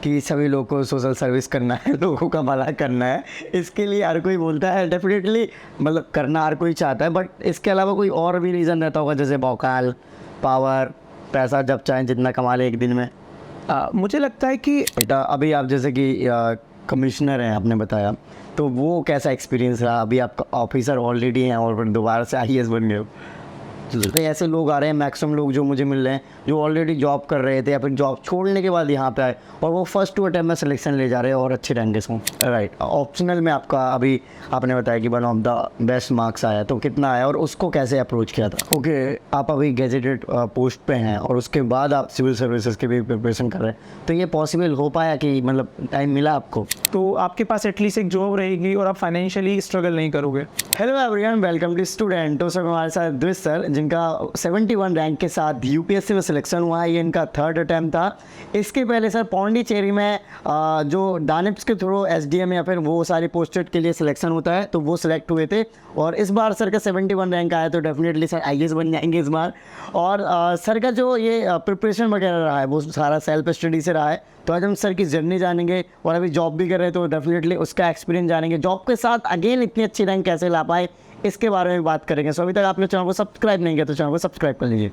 कि सभी लोगों को सोशल सर्विस करना है, लोगों का भला करना है। इसके लिए हर कोई बोलता है, डेफिनेटली मतलब करना हर कोई चाहता है, बट इसके अलावा कोई और भी रीज़न रहता होगा, जैसे भौकाल, पावर, पैसा जब चाहें जितना कमा ले एक दिन में। मुझे लगता है कि बेटा अभी आप जैसे कि कमिश्नर हैं, आपने बताया, तो वो कैसा एक्सपीरियंस रहा? अभी आप ऑफिसर ऑलरेडी हैं और फिर दोबारा से आईएएस बन गए हो। तो ऐसे लोग आ रहे हैं, मैक्सिमम लोग जो मुझे मिल रहे हैं जो ऑलरेडी जॉब कर रहे थे या फिर जॉब छोड़ने के बाद यहाँ पे आए और वो फर्स्ट टू अटेम्प्ट में सिलेक्शन ले जा रहे हैं और अच्छे रैंक के साथ। राइट, ऑप्शनल में आपका अभी आपने बताया कि one of the best marks आया, तो कितना आया और उसको कैसे अप्रोच किया था? ओके, आप अभी गेजेटेड पोस्ट पे हैं और उसके बाद आप सिविल सर्विसेज की भी प्रिपरेशन कर रहे हैं, तो ये पॉसिबल हो पाया कि मतलब टाइम मिला आपको? तो आपके पास एटलीस्ट एक जॉब रहेगी और आप फाइनेंशियली स्ट्रगल नहीं करोगे। Hello everyone, welcome to student. तो सर हमारे साथ द्विज सर, जिनका 71 रैंक के साथ यूपीएससी में सिलेक्शन हुआ है, ये इनका थर्ड अटैम्प्ट था। इसके पहले सर पौंडीचेरी में जो डानिप्स के थ्रू एसडीएम या फिर वो सारी पोस्टेड के लिए सिलेक्शन होता है, तो वो सिलेक्ट हुए थे और इस बार सर का 71 रैंक आया, तो डेफिनेटली सर आईएएस बन जाएंगे इस बार। और सर का जो ये प्रिपरेशन वगैरह रहा है वो सारा सेल्फ स्टडी से रहा है, तो आज हम सर की जर्नी जानेंगे और अभी जॉब भी कर रहे हैं तो डेफिनेटली उसका एक्सपीरियंस जानेंगे। जॉब के साथ अगेन इतनी अच्छी रैंक कैसे ला पाए, इसके बारे में बात करेंगे। सो अभी तक आपने चैनल को सब्सक्राइब नहीं किया तो चैनल को सब्सक्राइब कर लीजिए।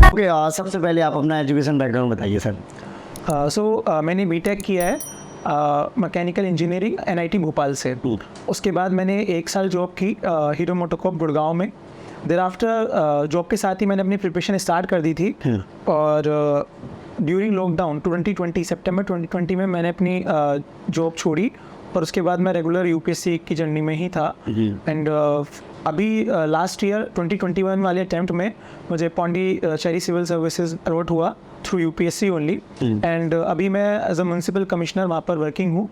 ओके, सबसे पहले आप अपना एजुकेशन बैकग्राउंड बताइए सर। मैंने बीटेक किया है मैकेनिकल इंजीनियरिंग एनआईटी भोपाल से। उसके बाद मैंने 1 साल जॉब की हीरो मोटोकॉर्प गुड़गांव में। देर आफ्टर जॉब के साथ ही मैंने अपनी प्रिपरेशन स्टार्ट कर दी थी और ड्यूरिंग लॉकडाउन 2020 सितंबर 2020 में मैंने अपनी जॉब छोड़ी और उसके बाद मैं रेगुलर यूपीएससी की जर्नी में ही था। एंड अभी लास्ट ईयर 2021 वाले अटैम्प्ट में मुझे पौंडीचेरी सिविल सर्विसेज अलॉट हुआ थ्रू यूपीएससी ओनली। एंड अभी मैं एज अ म्यूनसिपल कमिश्नर वहाँ पर वर्किंग हूँ।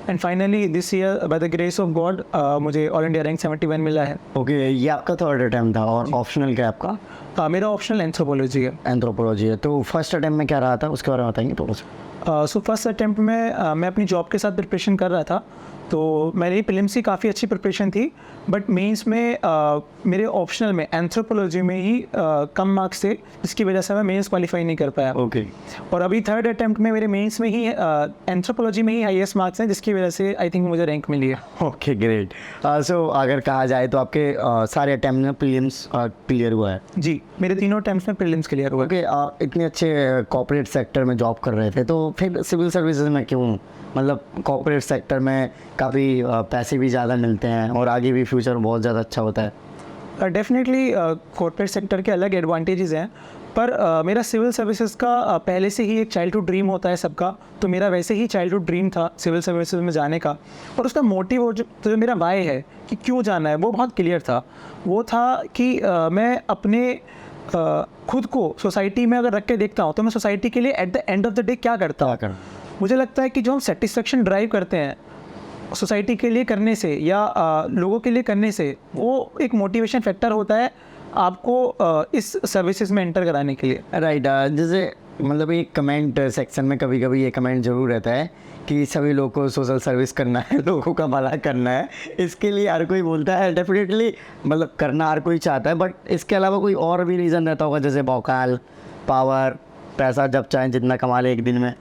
And finally this year by the grace of God मुझे ऑल इंडिया रैंक 71 मिला है। ओके, ये आपका थर्ड अटैम्प्ट था और ऑप्शनल क्या है आपका? मेरा ऑप्शनल एंथ्रोपोलॉजी है। एंथ्रोपोलॉजी है, तो फर्स्ट अटैम्प्ट में क्या रहा था उसके बारे में बताएंगे थोड़ा सा? सो फर्स्ट अटैम्प्ट में मैं अपनी जॉब के साथ प्रिपरेशन कर रहा था, तो मेरी प्रीलिम्स की काफ़ी अच्छी प्रिपरेशन थी, बट मेंस में मेरे ऑप्शनल में एंथ्रोपोलॉजी में ही कम मार्क्स थे, जिसकी वजह से मैं मेंस क्वालिफाई नहीं कर पाया। ओके, और अभी थर्ड अटैम्प्ट में मेरे मेंस में ही एंथ्रोपोलॉजी में ही हाईएस्ट मार्क्स हैं, जिसकी वजह से आई थिंक मुझे रैंक मिली है। Okay, great. सो अगर कहा जाए तो आपके सारे अटैम्प्ट में प्रीलिम्स क्लियर हुआ है? जी, मेरे तीनों अटैम्प्ट्स में प्रीलिम्स क्लियर हुआ। ओके, आप इतने अच्छे कॉर्पोरेट सेक्टर में जॉब कर रहे थे, तो फिर सिविल सर्विसेज में क्यों? मतलब कॉर्पोरेट सेक्टर में काफ़ी पैसे भी ज़्यादा मिलते हैं और आगे भी फ्यूचर बहुत ज़्यादा अच्छा होता है। डेफिनेटली कॉर्पोरेट सेक्टर के अलग एडवांटेजेस हैं, पर मेरा सिविल सर्विसेज का पहले से ही एक चाइल्डहुड ड्रीम होता है सबका, तो मेरा वैसे ही चाइल्डहुड ड्रीम था सिविल सर्विसेज में जाने का। और उसका मोटिव जो मेरा वाई है कि क्यों जाना है, वो बहुत क्लियर था। वो था कि मैं अपने खुद को सोसाइटी में अगर रख के देखता हूँ तो मैं सोसाइटी के लिए at the end of the day क्या करता हूँ। मुझे लगता है कि जो हम सेटिस्फेक्शन ड्राइव करते हैं सोसाइटी के लिए करने से या लोगों के लिए करने से, वो एक मोटिवेशन फैक्टर होता है आपको इस सर्विसेज में एंटर कराने के लिए। राइट, जैसे मतलब एक कमेंट सेक्शन में कभी कभी ये कमेंट ज़रूर रहता है कि सभी लोगों को सोशल सर्विस करना है, लोगों का भला करना है। इसके लिए हर कोई बोलता है, डेफिनेटली मतलब करना हर कोई चाहता है, बट इसके अलावा कोई और भी रीज़न रहता होगा, जैसे भौकाल, पावर, पैसा जब चाहें जितना कमा ले एक दिन में।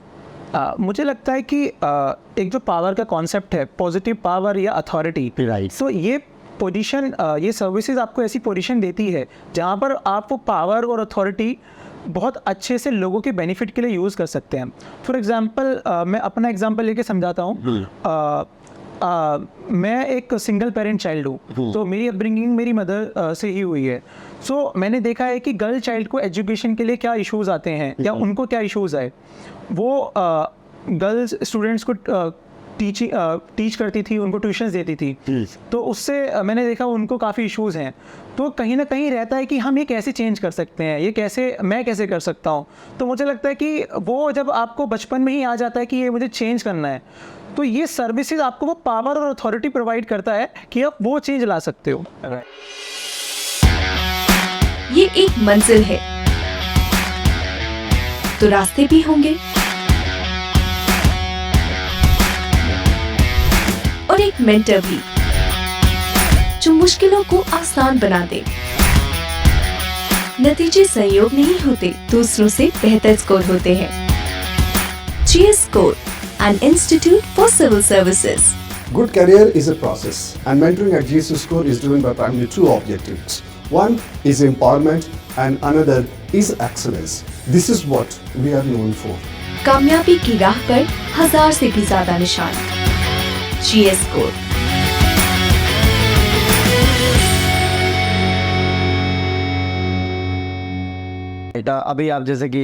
मुझे लगता है कि एक जो पावर का कॉन्सेप्ट है, पॉजिटिव पावर या अथॉरिटी, राइट, सो ये पोजीशन, ये सर्विसेज आपको ऐसी पोजीशन देती है जहाँ पर आप वो पावर और अथॉरिटी बहुत अच्छे से लोगों के बेनिफिट के लिए यूज़ कर सकते हैं। फॉर एग्जांपल मैं अपना एग्जांपल लेके समझाता हूँ। मैं एक सिंगल पेरेंट चाइल्ड हूँ, तो मेरी अपब्रिंगिंग मेरी मदर से ही हुई है। सो मैंने देखा है कि गर्ल चाइल्ड को एजुकेशन के लिए क्या इश्यूज़ आते हैं या उनको क्या इश्यूज़ आए। वो गर्ल्स स्टूडेंट्स को टीच करती थी, उनको ट्यूशन्स देती थी, तो उससे मैंने देखा उनको काफ़ी इश्यूज़ हैं। तो कहीं ना कहीं रहता है कि हम ये कैसे चेंज कर सकते हैं, ये कैसे मैं कैसे कर सकता हूँ। तो मुझे लगता है कि वो जब आपको बचपन में ही आ जाता है कि ये मुझे चेंज करना है, तो ये सर्विसेज आपको वो पावर और अथॉरिटी प्रोवाइड करता है कि आप वो चेंज ला सकते हो। ये एक मंजिल है तो रास्ते भी होंगे और एक मेंटर भी जो मुश्किलों को आसान बना दे। नतीजे सहयोग नहीं होते, दूसरों से बेहतर स्कोर होते हैं। GS Score, an institute for civil services. Good career is a process, and mentoring at GSU Score is driven by primarily two objectives. One is empowerment, and another is excellence. This is what we are known for. कामयाबी की राह पर 1000 से भी ज्यादा निशान। GS Score। बेटा अभी आप जैसे कि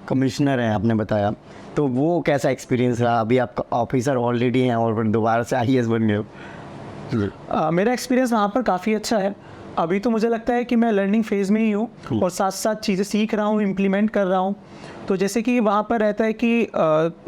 कमिश्नर हैं आपने बताया, तो वो कैसा एक्सपीरियंस रहा? अभी आप ऑफिसर ऑलरेडी हैं और फिर दोबारा से IAS बन गए हो। मेरा एक्सपीरियंस वहाँ पर काफ़ी अच्छा है। अभी तो मुझे लगता है कि मैं लर्निंग फेज़ में ही हूँ और साथ साथ चीज़ें सीख रहा हूँ, इम्प्लीमेंट कर रहा हूँ। तो जैसे कि वहाँ पर रहता है कि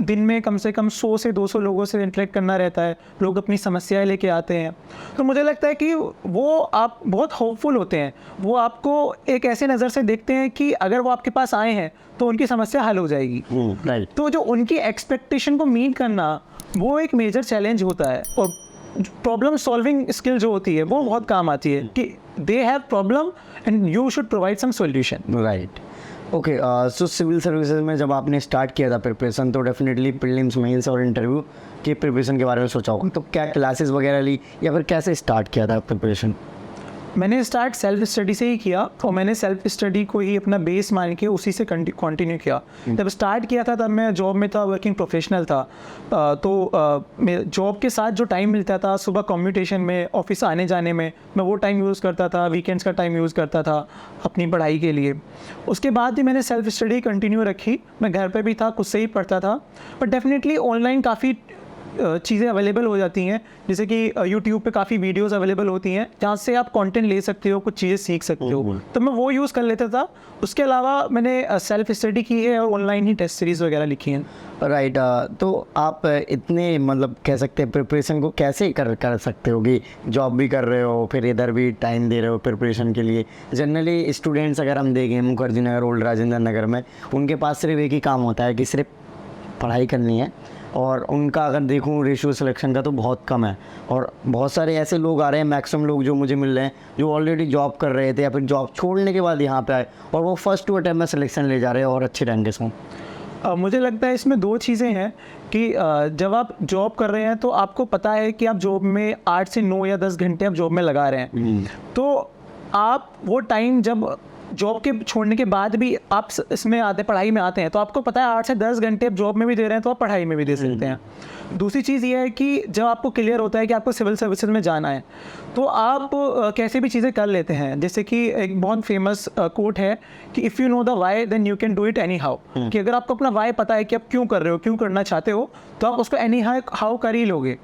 दिन में कम से कम 100 से 200 लोगों से इंटरेक्ट करना रहता है, लोग अपनी समस्याएं लेके आते हैं। तो मुझे लगता है कि वो आप बहुत होपफुल होते हैं, वो आपको एक ऐसे नज़र से देखते हैं कि अगर वो आपके पास आए हैं तो उनकी समस्या हल हो जाएगी। राइट। तो जो उनकी एक्सपेक्टेशन को मीट करना वो एक मेजर चैलेंज होता है, और प्रॉब्लम सॉल्विंग स्किल जो होती है वो बहुत काम आती है कि they have problem and you should provide some solution. Right. Okay, so civil services में जब आपने स्टार्ट किया था प्रिपरेशन, तो डेफिनेटली प्रीलिम्स, मेंस और इंटरव्यू की प्रिपरेशन के बारे में सोचा होगा, तो क्या क्लासेस वगैरह ली या फिर कैसे स्टार्ट किया था प्रिपरेशन? मैंने स्टार्ट सेल्फ स्टडी से ही किया, और मैंने सेल्फ स्टडी को ही अपना बेस मान के उसी से कंटिन्यू किया। जब स्टार्ट किया था तब मैं जॉब में था, वर्किंग प्रोफेशनल था। मैं जॉब के साथ जो टाइम मिलता था सुबह कम्यूटेशन में, ऑफिस आने जाने में, मैं वो टाइम यूज़ करता था, वीकेंड्स का टाइम यूज़ करता था अपनी पढ़ाई के लिए। उसके बाद भी मैंने सेल्फ स्टडी कंटिन्यू रखी। मैं घर पे भी था, खुद से ही पढ़ता था, बट डेफिनेटली ऑनलाइन काफ़ी चीज़ें अवेलेबल हो जाती हैं, जैसे कि यूट्यूब पे काफ़ी वीडियोस अवेलेबल होती हैं जहाँ से आप कंटेंट ले सकते हो, कुछ चीज़ें सीख सकते हो। तो मैं वो यूज़ कर लेता था। उसके अलावा मैंने सेल्फ स्टडी की है और ऑनलाइन ही टेस्ट सीरीज़ वगैरह लिखी हैं। राइट। तो आप इतने मतलब कह सकते हैं प्रिपरेशन को कैसे कर सकते हो कि जॉब भी कर रहे हो, फिर इधर भी टाइम दे रहे हो प्रिपरेशन के लिए? जनरली स्टूडेंट्स अगर हम देखें मुखर्जी नगर, ओल्ड राजेंद्र नगर में, उनके पास सिर्फ एक ही काम होता है कि सिर्फ पढ़ाई करनी है, और उनका अगर देखूँ रेशियो सिलेक्शन का तो बहुत कम है। और बहुत सारे ऐसे लोग आ रहे हैं, मैक्सिमम लोग जो मुझे मिल रहे हैं, जो ऑलरेडी जॉब कर रहे थे या फिर जॉब छोड़ने के बाद यहाँ पे आए और वो फर्स्ट टू अटैम्प्ट में सिलेक्शन ले जा रहे हैं और अच्छे रैंक के साथ। मुझे लगता है इसमें दो चीज़ें हैं कि जब आप जॉब कर रहे हैं तो आपको पता है कि आप जॉब में 8 से 9 या 10 घंटे आप जॉब में लगा रहे हैं। तो आप वो टाइम जब जॉब के छोड़ने के बाद भी आप इसमें आते, पढ़ाई में आते हैं, तो आपको पता है 8 से 10 घंटे आप जॉब में भी दे रहे हैं तो आप पढ़ाई में भी दे सकते हैं। दूसरी चीज़ ये है कि जब आपको क्लियर होता है कि आपको सिविल सर्विसेज में जाना है तो आप कैसे भी चीज़ें कर लेते हैं। जैसे कि एक बहुत फेमस कोट है कि if you know the why then you can do it anyhow, कि अगर आपको अपना वाई पता है कि आप क्यों कर रहे हो, क्यों करना चाहते हो, तो आप उसको एनी हाउ कर ही लोगे।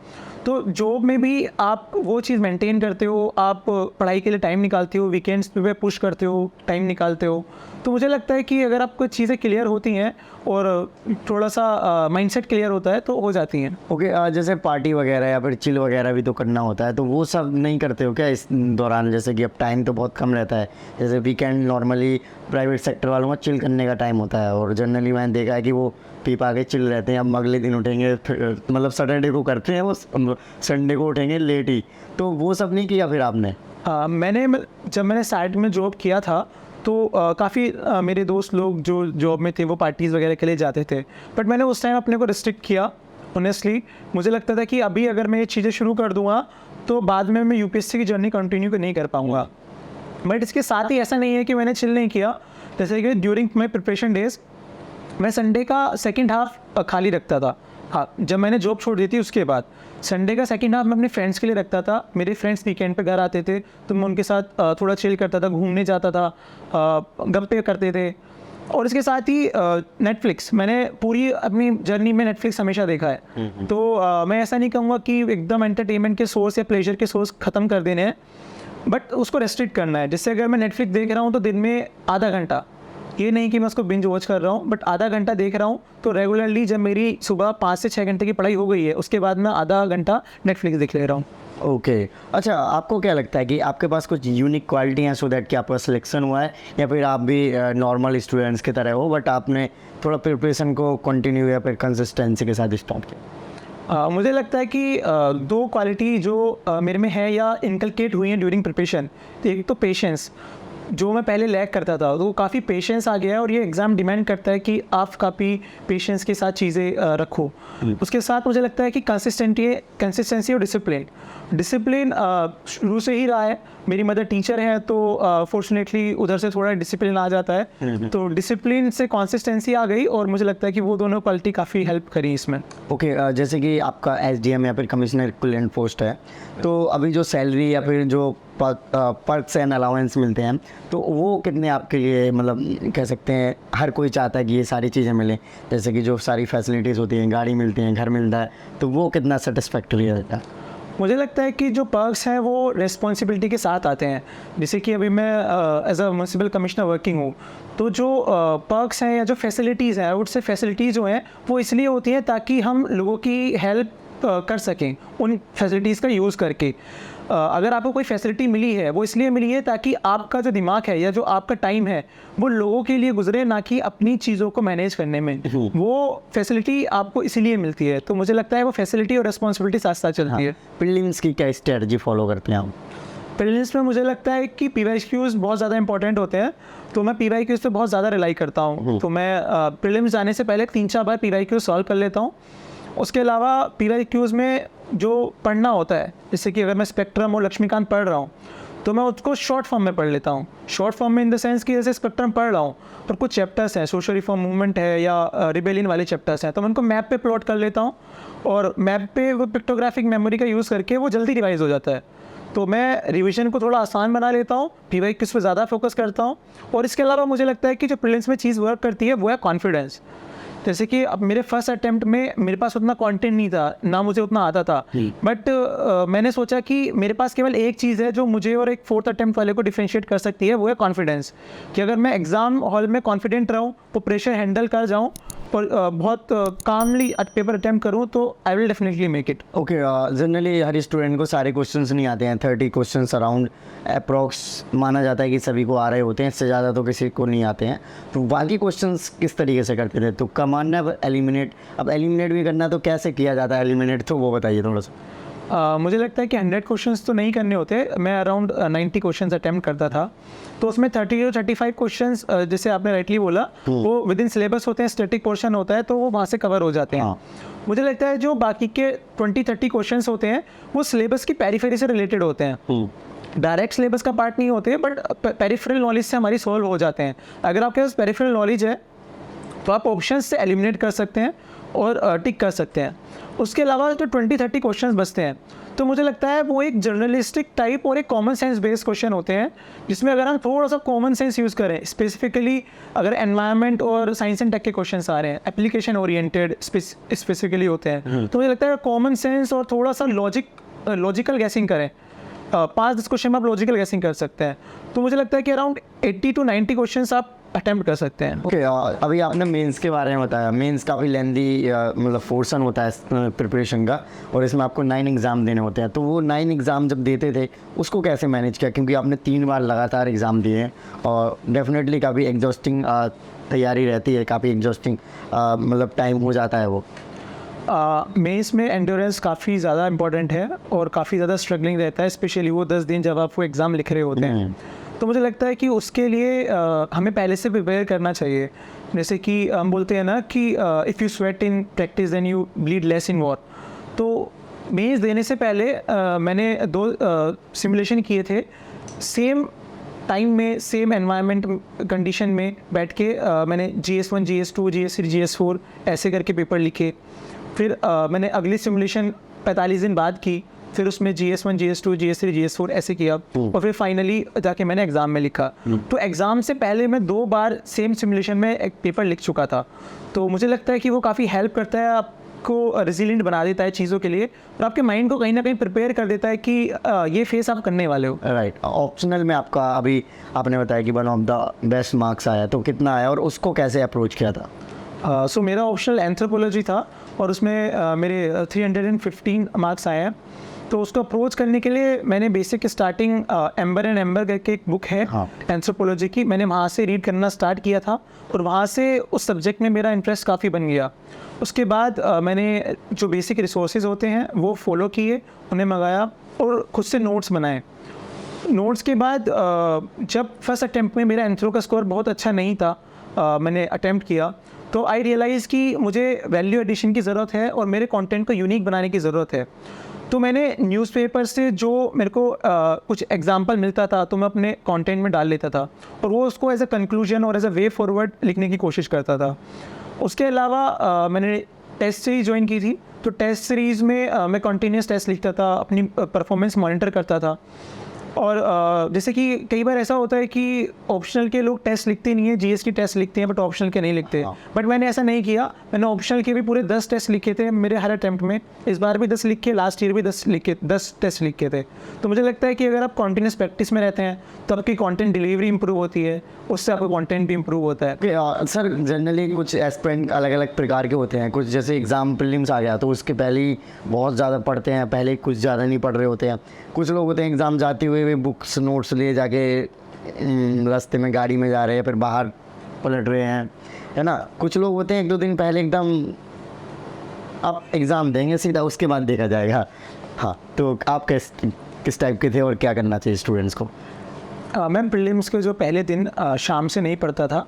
तो जॉब में भी आप वो चीज़ मेंटेन करते हो, आप पढ़ाई के लिए टाइम निकालते हो, वीकेंड्स पे पुश करते हो, टाइम निकालते हो। तो मुझे लगता है कि अगर आपको चीज़ें क्लियर होती हैं और थोड़ा सा माइंडसेट क्लियर होता है तो हो जाती हैं। ओके, जैसे पार्टी वगैरह या फिर चिल वगैरह भी तो करना होता है, तो वो सब नहीं करते हो क्या इस दौरान? जैसे कि अब टाइम तो बहुत कम रहता है, जैसे वीकेंड नॉर्मली प्राइवेट सेक्टर वालों का चिल करने का टाइम होता है, और जनरली मैंने देखा है कि वो पी पा के चिल रहते हैं। अब अगले दिन उठेंगे, मतलब सैटरडे को करते हैं वो, संडे को उठेंगे लेट ही, तो वो सब नहीं किया फिर आपने? जब मैंने साइड में जॉब किया था तो काफ़ी मेरे दोस्त लोग जो जॉब में थे वो पार्टीज़ वगैरह के लिए जाते थे, बट मैंने उस टाइम अपने को रिस्ट्रिक्ट किया। ऑनेस्टली मुझे लगता था कि अभी अगर मैं ये चीज़ें शुरू कर दूँगा तो बाद में मैं यूपीएससी की जर्नी कंटिन्यू नहीं कर पाऊँगा। बट इसके साथ ही ऐसा नहीं है कि मैंने चिल नहीं किया। जैसे कि ड्यूरिंग माई प्रिपरेशन डेज मैं संडे का सेकेंड हाफ खाली रखता था। हाँ, जब मैंने जॉब छोड़ दी थी उसके बाद संडे का सेकंड हाफ मैं अपने फ्रेंड्स के लिए रखता था। मेरे फ्रेंड्स वीकेंड पे घर आते थे तो मैं उनके साथ थोड़ा चिल करता था, घूमने जाता था, गप्पे करते थे। और इसके साथ ही नेटफ्लिक्स, मैंने पूरी अपनी जर्नी में नेटफ्लिक्स हमेशा देखा है। तो मैं ऐसा नहीं कहूँगा कि एकदम एंटरटेनमेंट के सोर्स या प्लेजर के सोर्स ख़त्म कर देने हैं, बट उसको रेस्ट्रिक्ट करना है। जिससे अगर मैं नेटफ्लिक्स देख रहा हूँ तो दिन में आधा घंटा, ये नहीं कि मैं उसको बिंज वॉच कर रहा हूँ, बट आधा घंटा देख रहा हूँ। तो रेगुलरली जब मेरी सुबह 5 से 6 घंटे की पढ़ाई हो गई है उसके बाद मैं आधा घंटा नेटफ्लिक्स देख ले रहा हूँ। ओके, अच्छा, आपको क्या लगता है कि आपके पास कुछ यूनिक क्वालिटी हैं सो दैट कि आपका सिलेक्शन हुआ है, या फिर आप भी नॉर्मल स्टूडेंट्स की तरह हो बट आपने थोड़ा प्रिपरेशन को कंटिन्यू या फिर कंसिस्टेंसी के साथ स्टार्ट किया? मुझे लगता है कि दो क्वालिटी जो मेरे में है या इनकलकेट हुई हैं ड्यूरिंग प्रिपरेशन। तो एक तो पेशेंस। जो मैं पहले लैग करता था, तो काफ़ी पेशेंस आ गया है और ये एग्ज़ाम डिमांड करता है कि आप काफ़ी पेशेंस के साथ चीज़ें रखो। उसके साथ मुझे लगता है कि कंसिस्टेंसी और डिसिप्लिन शुरू से ही रहा है। मेरी मदर टीचर है तो फॉर्चुनेटली उधर से थोड़ा डिसिप्लिन आ जाता है, तो डिसिप्लिन से कंसिस्टेंसी आ गई और मुझे लगता है कि वो दोनों क्वालिटी काफ़ी हेल्प करी इसमें। ओके, जैसे कि आपका एसडीएम या फिर कमिश्नर इक्विवेलेंट पोस्ट है, तो अभी जो सैलरी या फिर जो पर्क्स एंड अलाउंस मिलते हैं, तो वो कितने आपके लिए, मतलब कह सकते हैं हर कोई चाहता है कि ये सारी चीज़ें मिलें, जैसे कि जो सारी फैसिलिटीज़ होती हैं, गाड़ी मिलती हैं, घर मिलता है, तो वो कितना सेटिस्फैक्टरी रहता है? मुझे लगता है कि जो पर्क्स हैं वो रिस्पॉन्सिबिलिटी के साथ आते हैं। जैसे कि अभी मैं as a municipal commissioner working हूँ, तो जो पर्क्स हैं या जो फैसिलिटीज़ हैं, उससे फैसिलिटीज़ जो हैं वो इसलिए होती हैं ताकि हम लोगों की हेल्प कर सकें उन फैसिलिटीज़ का यूज़ करके। अगर आपको कोई फैसिलिटी मिली है वो इसलिए मिली है ताकि आपका जो दिमाग है या जो आपका टाइम है वो लोगों के लिए गुजरे, ना कि अपनी चीज़ों को मैनेज करने में। वो फैसिलिटी आपको इसीलिए मिलती है, तो मुझे लगता है वो फैसिलिटी और रिस्पॉन्सिबिलिटी साथ साथ चलती है। प्रीलिम्स की क्या स्ट्रेटजी फॉलो करते हैं आप? प्रीलिम्स में मुझे लगता है कि PYQs बहुत ज़्यादा इंपॉर्टेंट होते हैं, तो मैं PYQs पे बहुत ज़्यादा रिलाई करता हूँ। तो मैं प्रीलिम्स जाने से पहले 3-4 बार PYQ सॉल्व कर लेता हूँ। उसके अलावा PYQs में जो पढ़ना होता है, जैसे कि अगर मैं स्पेक्ट्रम और लक्ष्मीकांत पढ़ रहा हूँ तो मैं उसको शॉर्ट फॉर्म में पढ़ लेता हूँ। शॉर्ट फॉर्म में इन द सेंस कि जैसे स्पेक्ट्रम पढ़ रहा हूँ और कुछ चैप्टर्स हैं, सोशल रिफॉर्म मूवमेंट है या रिबेलियन वाले चैप्टर्स हैं, तो मैं उनको मैप पे प्लॉट कर लेता हूँ और मैप पे वो पिक्टोग्राफिक मेमोरी का यूज़ करके वो जल्दी रिवाइज हो जाता है। तो मैं रिवीजन को थोड़ा आसान बना लेता हूँ, PYQs पे ज़्यादा फोकस करता हूँ। और इसके अलावा मुझे लगता है कि जो प्रीलिम्स में चीज़ वर्क करती है वो है कॉन्फिडेंस। जैसे कि अब मेरे फर्स्ट अटेम्प्ट में मेरे पास उतना कंटेंट नहीं था, ना मुझे उतना आता था, बट मैंने सोचा कि मेरे पास केवल एक चीज़ है जो मुझे और एक 4th अटेम्प्ट वाले को डिफरेंशिएट कर सकती है, वो है कॉन्फिडेंस। कि अगर मैं एग्ज़ाम हॉल में कॉन्फिडेंट रहूँ, वो प्रेशर हैंडल कर जाऊँ और बहुत कामली पेपर अटेम्प्ट करूँ, तो I will definitely make it. Okay, generally her student को सारे क्वेश्चंस नहीं आते हैं। 30 क्वेश्चंस अराउंड अप्रॉक्स माना जाता है कि सभी को आ रहे होते हैं, इससे ज़्यादा तो किसी को नहीं आते हैं। तो बाकी क्वेश्चंस किस तरीके से करते थे? तो मानना एलिमिनेट, अब एलिमिनेट भी करना तो कैसे किया जाता है एलिमिनेट, तो वो बताइए थोड़ा सा। मुझे लगता है कि 100 क्वेश्चंस तो नहीं करने होते। मैं अराउंड 90 क्वेश्चंस अटेम्प्ट करता था, तो उसमें 30 to 35 क्वेश्चंस, जैसे आपने राइटली बोला, वो विद इन सिलेबस होते हैं, स्टैटिक पोर्शन होता है, तो वो वहाँ से कवर हो जाते हैं। मुझे लगता है जो बाकी के 20-30 क्वेश्चंस होते हैं वो सिलेबस की पेरिफेरी से रिलेटेड होते हैं, डायरेक्ट सिलेबस का पार्ट नहीं होते, बट पेरिफेरल नॉलेज से हमारी सॉल्व हो जाते हैं। अगर आपके पास पेरिफेरल नॉलेज है तो आप ऑप्शंस से एलिमिनेट कर सकते हैं और टिक कर सकते हैं। उसके अलावा जो 20-30 क्वेश्चंस बचते हैं, तो मुझे लगता है वो एक जर्नलिस्टिक टाइप और एक कॉमन सेंस बेस्ड क्वेश्चन होते हैं, जिसमें अगर हम थोड़ा सा कॉमन सेंस यूज़ करें, स्पेसिफिकली अगर एनवायरनमेंट और साइंस एंड टेक के क्वेश्चंस आ रहे हैं, एप्लीकेशन ओरिएंटेड स्पेसिफिकली होते हैं, तो मुझे लगता है कॉमन सेंस और थोड़ा सा लॉजिकल गैसिंग करें, 5-10 क्वेश्चन में आप लॉजिकल गैसिंग कर सकते हैं, तो मुझे लगता है कि अराउंड 80 to 90 क्वेश्चंस आप अटेम्प्ट कर सकते हैं। ओके, अभी आपने मेंस के बारे में बताया। मेंस काफ़ी लेंदी मतलब फोर्सन होता है प्रिपरेशन का, और इसमें आपको 9 एग्ज़ाम देने होते हैं। तो वो 9 एग्ज़ाम जब देते थे उसको कैसे मैनेज किया? क्योंकि आपने 3 बार लगातार एग्ज़ाम दिए हैं और डेफिनेटली काफ़ी एग्जॉस्टिंग तैयारी रहती है, काफ़ी एग्जॉस्टिंग मतलब टाइम हो जाता है वो। मेंस में एंड्योरेंस काफ़ी ज़्यादा इंपॉर्टेंट है और काफ़ी ज़्यादा स्ट्रगलिंग रहता है, स्पेशली वो 10 दिन जब आप वो एग्ज़ाम लिख रहे होते हैं। तो मुझे लगता है कि उसके लिए हमें पहले से प्रिपेयर करना चाहिए। जैसे कि हम बोलते हैं ना कि if you sweat in practice then you bleed less in war. तो मेंस देने से पहले मैंने 2 सिमुलेशन किए थे, सेम टाइम में, सेम एनवायरनमेंट कंडीशन में बैठ के मैंने GS1, GS2, GS3, GS4 ऐसे करके पेपर लिखे। फिर मैंने अगली सिमुलेशन 45 दिन बाद की, फिर उसमें GS1, GS2, GS3, GS4 ऐसे किया, और फिर फाइनली जाके मैंने एग्ज़ाम में लिखा। तो एग्ज़ाम से पहले मैं 2 बार सेम सिमुलेशन में एक पेपर लिख चुका था। तो मुझे लगता है कि वो काफ़ी हेल्प करता है, आपको रेजिलिएंट बना देता है चीज़ों के लिए, और आपके माइंड को कहीं ना कहीं प्रिपेयर कर देता है कि ये फेस आप करने वाले हो। राइट। ऑप्शनल में आपका अभी आपने बताया कि 1 ऑफ द बेस्ट मार्क्स आया, तो कितना आया और उसको कैसे अप्रोच किया था? सो मेरा ऑप्शनल एंथ्रोपोलॉजी था और उसमें मेरे 315 मार्क्स आए हैं। तो उसको अप्रोच करने के लिए मैंने basic starting amber and amber करके एक बुक है एंथ्रोपोलॉजी की, मैंने वहाँ से रीड करना स्टार्ट किया था और वहाँ से उस सब्जेक्ट में मेरा इंटरेस्ट काफ़ी बन गया। उसके बाद मैंने जो बेसिक रिसोर्सेज होते हैं वो फॉलो किए, उन्हें मंगाया और खुद से नोट्स बनाए। नोट्स के बाद जब फर्स्ट अटैम्प्ट में मेरा एंथ्रो का स्कोर बहुत अच्छा नहीं था, मैंने अटैम्प्ट किया, तो आई रियलाइज़ कि मुझे वैल्यू एडिशन की ज़रूरत है और मेरे कंटेंट को यूनिक बनाने की ज़रूरत है। तो मैंने न्यूज़पेपर से जो मेरे को कुछ एग्जांपल मिलता था तो मैं अपने कंटेंट में डाल लेता था और वो उसको एज अ कंक्लूजन और एज अ वे फॉरवर्ड लिखने की कोशिश करता था। उसके अलावा मैंने टेस्ट सीरीज़ ज्वाइन की थी, तो टेस्ट सीरीज़ में मैं कंटिन्यूस टेस्ट लिखता था, अपनी परफॉर्मेंस मॉनिटर करता था। और जैसे कि कई बार ऐसा होता है कि ऑप्शनल के लोग टेस्ट लिखते नहीं है, जीएस की टेस्ट लिखते हैं बट ऑप्शनल के नहीं लिखते। बट मैंने ऐसा नहीं किया, मैंने ऑप्शनल के भी पूरे 10 टेस्ट लिखे थे मेरे हर अटैम्प्ट में। इस बार भी 10 लिखे, लास्ट ईयर भी 10 टेस्ट लिखे थे। तो मुझे लगता है कि अगर आप कॉन्टिन्यूस प्रैक्टिस में रहते हैं तो आपकी कंटेंट डिलीवरी इंप्रूव होती है, उससे आपका कंटेंट भी इंप्रूव होता है। सर जनरली कुछ एस्पिरेंट अलग अलग प्रकार के होते हैं, कुछ जैसे एग्ज़ाम प्रीलिम्स आ गया तो उसके पहले ही बहुत ज़्यादा पढ़ते हैं, पहले कुछ ज़्यादा नहीं पढ़ रहे होते हैं। कुछ लोग होते हैं एग्ज़ाम जाते हुए भी बुक्स नोट्स ले जाके रास्ते में गाड़ी में जा रहे हैं, फिर बाहर पलट रहे हैं, है ना। कुछ लोग होते हैं 1-2 दिन पहले एकदम आप एग्ज़ाम देंगे सीधा, उसके बाद देखा जाएगा। हाँ, तो आप किस टाइप के थे और क्या करना चाहिए स्टूडेंट्स को? मैम प्रीलिम्स के जो पहले दिन शाम से नहीं पढ़ता था,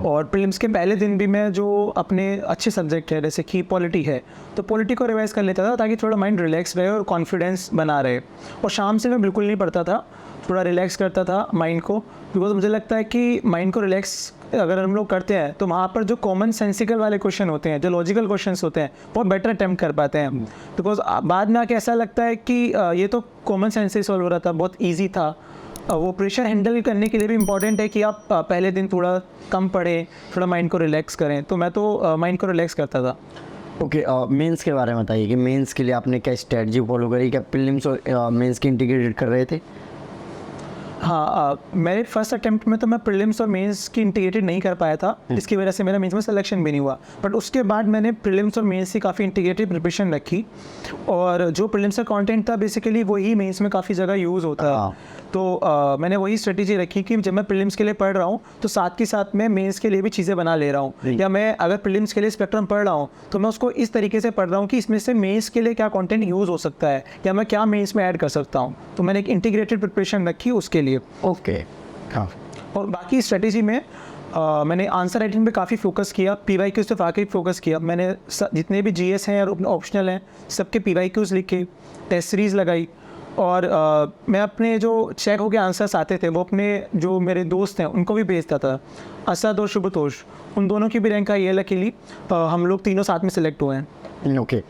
और प्रीलिम्स के पहले दिन भी मैं जो अपने अच्छे सब्जेक्ट है जैसे कि पॉलिटी है तो पॉलिटी को रिवाइज कर लेता था ताकि थोड़ा माइंड रिलैक्स रहे और कॉन्फिडेंस बना रहे। और शाम से मैं बिल्कुल नहीं पढ़ता था, थोड़ा रिलैक्स करता था माइंड को, बिकॉज मुझे लगता है कि माइंड को रिलैक्स अगर हम लोग करते हैं तो वहाँ पर जो कॉमन सेंसिकल वाले क्वेश्चन होते हैं, जो लॉजिकल क्वेश्चंस होते हैं, वो बेटर अटैम्प्ट कर पाते हैं। बिकॉज बाद में आके ऐसा लगता है कि ये तो कॉमन सेंस से सॉल्व हो रहा था, बहुत ईजी था। वो प्रेशर हैंडल करने के लिए भी इम्पॉर्टेंट है कि आप पहले दिन थोड़ा कम पढ़ें, थोड़ा माइंड को रिलैक्स करें। तो मैं तो माइंड को रिलैक्स करता था। ओके, मेंस के बारे में बताइए कि मेंस के लिए आपने क्या स्ट्रेटजी फॉलो करी, क्या प्रीलिम्स और मेंस की इंटीग्रेटेड कर रहे थे? हाँ, मेरे फर्स्ट अटेम्प्ट में तो मैं प्रीलिम्स और मेंस की इंटीग्रेटेड नहीं कर पाया था, इसकी वजह से मेरा मेंस में सिलेक्शन भी नहीं हुआ। बट उसके बाद मैंने प्रीलिम्स और मेंस की काफ़ी इंटीग्रेटेड प्रिपरेशन रखी, और जो प्रीलिम्स का कंटेंट था बेसिकली वही मेंस में काफ़ी जगह यूज़ होता है। तो मैंने वही स्ट्रेटेजी रखी कि जब मैं प्रीलिम्स के लिए पढ़ रहा हूँ तो साथ के साथ मैं मेंस के लिए भी चीज़ें बना ले रहा हूँ, या मैं अगर प्रीलिम्स के लिए स्पेक्ट्रम पढ़ रहा हूँ तो मैं उसको इस तरीके से पढ़ रहा हूँ कि इसमें से मेंस के लिए क्या कंटेंट यूज़ हो सकता है या मैं क्या मेंस में ऐड कर सकता हूँ। तो मैंने एक इंटीग्रेटेड प्रिपरेशन रखी उसके लिए। ओके, हाँ। और बाकी स्ट्रेटेजी में मैंने आंसर राइटिंग पे काफ़ी फोकस किया, PYQs पे काफ़ी फोकस किया। मैंने जितने भी GS हैं और ऑप्शनल हैं सबके PYQs लिखे, टेस्ट सीरीज़ लगाई, और मैं अपने जो चेक हो के आंसर्स आते थे वो अपने जो मेरे दोस्त हैं उनको भी भेजता था। असद और शुभतोष, उन दोनों की भी रैंक आई है, लकीली हम लोग तीनों साथ में सेलेक्ट हुए हैं। ओके,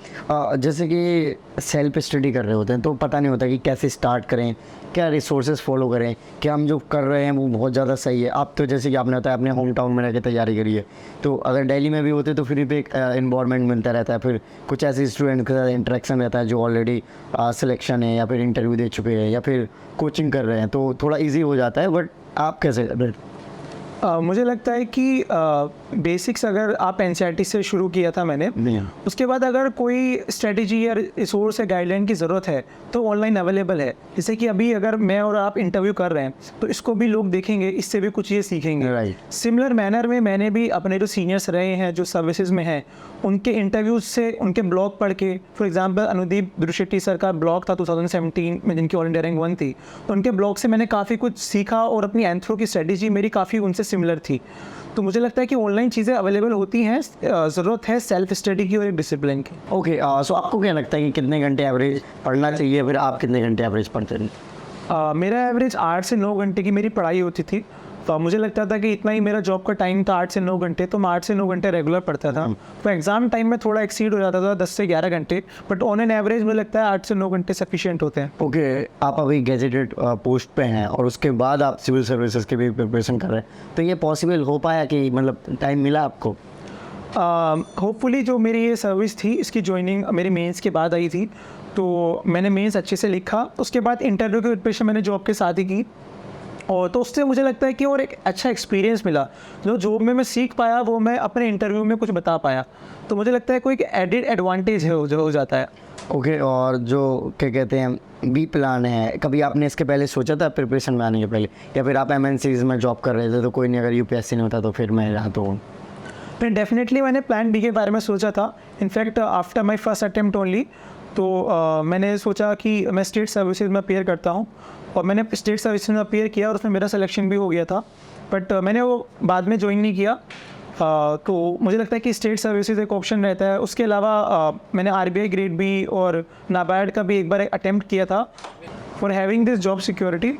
जैसे कि सेल्फ स्टडी कर रहे होते हैं तो पता नहीं होता कि कैसे स्टार्ट करें, क्या रिसोर्सेज फॉलो करें, क्या हम जो कर रहे हैं वो बहुत ज़्यादा सही है। आप तो जैसे कि आपने बताया अपने होम टाउन में रह के तैयारी करी है, तो अगर दिल्ली में भी होते तो फिर भी एक इन्वायरमेंट मिलता रहता है, फिर कुछ ऐसे स्टूडेंट के साथ इंटरेक्शन रहता है जो ऑलरेडी सिलेक्शन है या फिर इंटरव्यू दे चुके हैं या फिर कोचिंग कर रहे हैं, तो थोड़ा ईजी हो जाता है। बट आप कैसे कर रहे हैं? मुझे लगता है कि बेसिक्स अगर आप NCERT से शुरू किया था मैंने, उसके बाद अगर कोई स्ट्रेटजी या रिसोर्स या गाइडलाइन की ज़रूरत है तो ऑनलाइन अवेलेबल है। जैसे कि अभी अगर मैं और आप इंटरव्यू कर रहे हैं तो इसको भी लोग देखेंगे, इससे भी कुछ ये सीखेंगे। सिमिलर मैनर में मैंने भी अपने जो सीनियर्स रहे हैं जो सर्विसेज में हैं उनके इंटरव्यूज से, उनके ब्लॉग पढ़ के, फॉर एग्जांपल अनुदीप द्रुशेट्टी सर का ब्लॉग था 2017 में जिनकी ऑल इंडिया रैंक 1 थी, तो उनके ब्लॉग से मैंने काफ़ी कुछ सीखा और अपनी एंथ्रो की स्ट्रेटजी मेरी काफ़ी उनसे सिमिलर थी। तो मुझे लगता है कि ऑनलाइन चीज़ें अवेलेबल होती हैं, ज़रूरत है सेल्फ स्टडी की और एक डिसिप्लिन की। ओके, सो आपको क्या लगता है कि कितने घंटे एवरेज पढ़ना चाहिए, फिर आप कितने घंटे एवरेज पढ़ते हैं? मेरा एवरेज 8 से 9 घंटे की मेरी पढ़ाई होती थी, तो मुझे लगता था कि इतना ही मेरा जॉब का टाइम था 8 से 9 घंटे, तो मैं 8 से 9 घंटे रेगुलर पढ़ता था। तो एग्ज़ाम टाइम में थोड़ा एक्सीड हो जाता था 10 से 11 घंटे, बट ऑन एन एवरेज मुझे लगता है 8 से 9 घंटे सफिशिएंट होते हैं। ओके, आप अभी गेजेटेड पोस्ट पे हैं और उसके बाद आप सिविल सर्विसेज की भी प्रिपरेशन कर रहे हैं, तो ये पॉसिबल हो पाया कि मतलब टाइम मिला आपको? होपफुली जो मेरी ये सर्विस थी इसकी ज्वाइनिंग मेरी मेंस के बाद आई थी, तो मैंने मेंस अच्छे से लिखा, उसके बाद इंटरव्यू की प्रिपरेशन मैंने जॉब के साथ ही की, और तो उससे मुझे लगता है कि और एक अच्छा एक्सपीरियंस मिला। जो जॉब में मैं सीख पाया वो मैं अपने इंटरव्यू में कुछ बता पाया, तो मुझे लगता है कोई एक एडिड एडवांटेज है जो हो जाता है। ओके, और जो क्या कहते हैं बी प्लान है, कभी आपने इसके पहले सोचा था प्रिपरेशन में आने के पहले, या फिर आप MNCs में जॉब कर रहे थे तो कोई नहीं, अगर UPSC नहीं होता तो फिर मैं यहाँ तो हूँ? फिर डेफिनेटली मैंने प्लान बी के बारे में सोचा था। In fact after my first attempt only तो मैंने सोचा कि मैं स्टेट सर्विसेज में अपेयर करता हूँ, और मैंने स्टेट सर्विसेज में अपेयर किया और उसमें मेरा सिलेक्शन भी हो गया था, बट मैंने वो बाद में ज्वाइन नहीं किया। तो मुझे लगता है कि स्टेट सर्विसेज एक ऑप्शन रहता है। उसके अलावा मैंने RBI ग्रेड बी और नाबार्ड का भी एक बार अटेम्प्ट किया था for having this job security.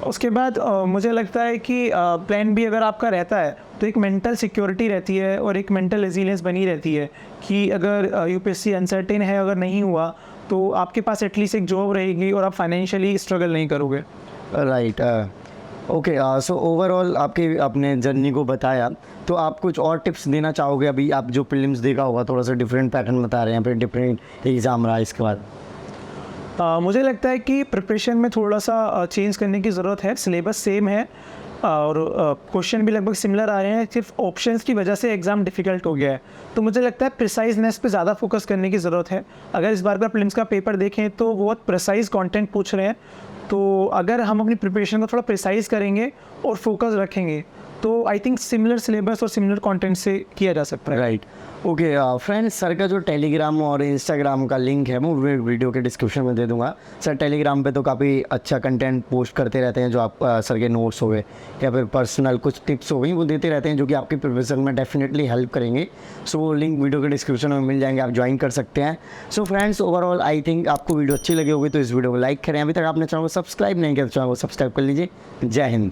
उसके बाद मुझे लगता है कि प्लान बी अगर आपका रहता है तो एक मेंटल सिक्योरिटी रहती है और एक मेंटल रेजिलियंस बनी रहती है कि अगर UPSC अनसर्टेन है, अगर नहीं हुआ तो आपके पास एटलीस्ट एक जॉब रहेगी और आप फाइनेंशियली स्ट्रगल नहीं करोगे। Right, okay. सो ओवरऑल आपने जर्नी को बताया, तो आप कुछ और टिप्स देना चाहोगे? अभी आप जो प्रीलिम्स देखा होगा, थोड़ा सा डिफरेंट पैटर्न बता रहे हैं, फिर डिफरेंट एग्ज़ाम रहा इसके बाद। मुझे लगता है कि प्रिपरेशन में थोड़ा सा चेंज करने की ज़रूरत है। सिलेबस सेम है और क्वेश्चन भी लगभग सिमिलर आ रहे हैं, सिर्फ ऑप्शंस की वजह से एग्ज़ाम डिफ़िकल्ट हो गया है। तो मुझे लगता है प्रिसाइजनेस पे ज़्यादा फोकस करने की ज़रूरत है। अगर इस बार का प्रीलिम्स का पेपर देखें तो बहुत प्रिसाइज कंटेंट पूछ रहे हैं, तो अगर हम अपनी प्रिपरेशन को थोड़ा प्रिसाइज करेंगे और फोकस रखेंगे तो आई थिंक सिमिलर सिलेबस और सिमिलर कंटेंट से किया जा सकता है। राइट, ओके फ्रेंड्स, सर का जो टेलीग्राम और इंस्टाग्राम का लिंक है वो वीडियो के डिस्क्रिप्शन में दे दूंगा। सर टेलीग्राम पे तो काफ़ी अच्छा कंटेंट पोस्ट करते रहते हैं, जो आप सर के नोट्स हो गए या फिर पर्सनल कुछ टिप्स हो गई वो देते रहते हैं, जो कि आपके प्रिपरेशन में डेफिनेटली हेल्प करेंगे। सो वो लिंक वीडियो के डिस्क्रिप्शन में मिल जाएंगे, आप ज्वाइन कर सकते हैं। So friends, overall I think आपको वीडियो अच्छी लगी होगी, तो इस वीडियो को लाइक करें। अभी तक आपने चैनल को सब्सक्राइब नहीं किया तो चैनल को सब्सक्राइब कर लीजिए। जय हिंद।